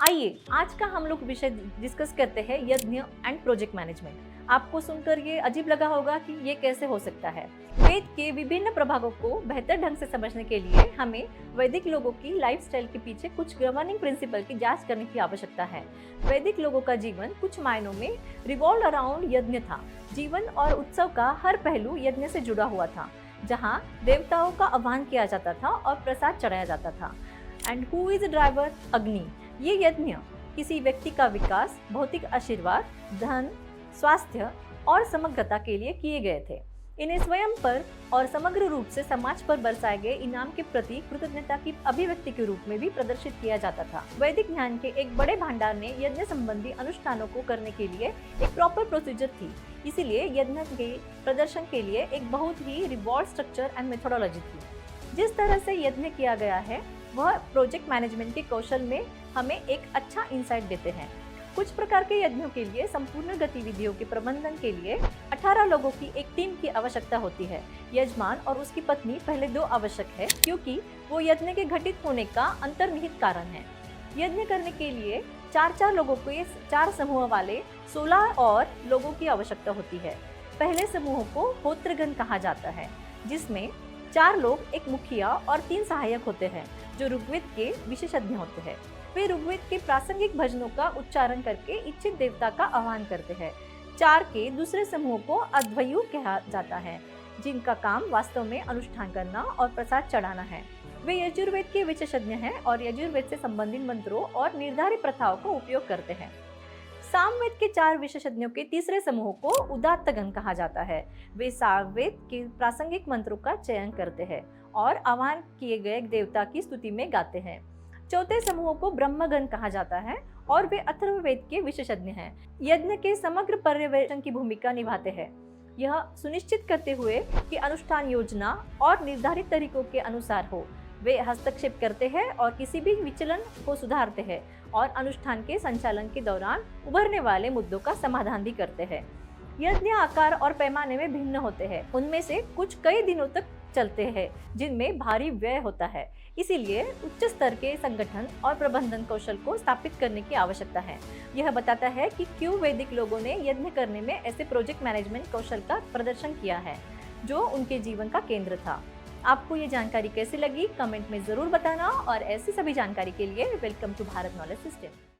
आइए आज का हम लोग विषय डिस्कस करते हैं यज्ञ एंड प्रोजेक्ट मैनेजमेंट। आपको सुनकर ये अजीब लगा होगा कि ये कैसे हो सकता है। वेद के विभिन्न प्रभागों को बेहतर ढंग से समझने के लिए हमें वैदिक लोगों की लाइफस्टाइल के पीछे कुछ गवर्निंग प्रिंसिपल की जांच करने की आवश्यकता है। वैदिक लोगों का जीवन कुछ मायनों में रिवॉल्व अराउंड यज्ञ था। जीवन और उत्सव का हर पहलू यज्ञ से जुड़ा हुआ था, जहाँ देवताओं का आह्वान किया जाता था और प्रसाद चढ़ाया जाता था। And who is driver? अग्नि। ये यज्ञ किसी व्यक्ति का विकास, भौतिक आशीर्वाद, धन, स्वास्थ्य और समग्रता के लिए किए गए थे। इन्हें स्वयं पर और समग्र रूप से समाज पर बरसाए गए इनाम के प्रति कृतज्ञता की अभिव्यक्ति के रूप में भी प्रदर्शित किया जाता था। वैदिक ज्ञान के एक बड़े भंडार ने यज्ञ संबंधी अनुष्ठानों को करने के लिए एक प्रॉपर प्रोसीजर थी। इसीलिए यज्ञ के प्रदर्शन के लिए एक बहुत ही रिवॉर्ड स्ट्रक्चर एंड मेथोडोलॉजी थी। जिस तरह से यज्ञ किया गया है वह प्रोजेक्ट मैनेजमेंट के कौशल में हमें एक अच्छा इंसाइट देते हैं। कुछ प्रकार के यज्ञों के लिए संपूर्ण गतिविधियों के प्रबंधन के लिए 18 लोगों की एक टीम की आवश्यकता होती है। यजमान और उसकी पत्नी पहले 2 आवश्यक है, क्योंकि वो यज्ञ के घटित होने का अंतर्निहित कारण है। यज्ञ करने के लिए 4 लोगों के 4 समूह वाले 16 और लोगों की आवश्यकता होती है। पहले समूह को होत्रगण कहा जाता है, जिसमें 4 लोग, एक मुखिया और 3 सहायक होते हैं, जो ऋग्वेद के विशेषज्ञ होते हैं। वे ऋग्वेद के प्रासंगिक भजनों का उच्चारण करके इच्छित देवता का आह्वान करते हैं। 4 के दूसरे समूह को अध्वर्यु कहा जाता है, जिनका काम वास्तव में अनुष्ठान करना और प्रसाद चढ़ाना है। वे यजुर्वेद के विशेषज्ञ हैं और यजुर्वेद से संबंधित मंत्रों और निर्धारित प्रथाओं का उपयोग करते हैं। सामवेद के 4 विशेषज्ञों के तीसरे समूह को उदात्तगण कहा जाता है। वे सामवेद के प्रासंगिक मंत्रों का चयन करते हैं और आह्वान किए गए देवता की स्तुति में गाते हैं। चौथे समूह को ब्रह्मगण कहा जाता है और वे अथर्ववेद के विशेषज्ञ हैं। यज्ञ के समग्र पर्यवेक्षण की भूमिका निभाते हैं, यह सुनिश्चित करते हुए कि अनुष्ठान योजना और निर्धारित तरीकों के अनुसार हो। वे हस्तक्षेप करते हैं और किसी भी विचलन को सुधारते हैं और अनुष्ठान के संचालन के दौरान उभरने वाले मुद्दों का समाधान भी करते हैं। यज्ञ आकार और पैमाने में भिन्न होते हैं। उनमें से कुछ कई दिनों तक चलते हैं, जिनमें भारी व्यय होता है। इसीलिए उच्च स्तर के संगठन और प्रबंधन कौशल को स्थापित करने की आवश्यकता है। यह बताता है कि क्यों वैदिक लोगों ने यज्ञ करने में ऐसे प्रोजेक्ट मैनेजमेंट कौशल का प्रदर्शन किया है, जो उनके जीवन का केंद्र था। आपको ये जानकारी कैसी लगी, कमेंट में जरूर बताना, और ऐसी सभी जानकारी के लिए welcome to Bharat knowledge system.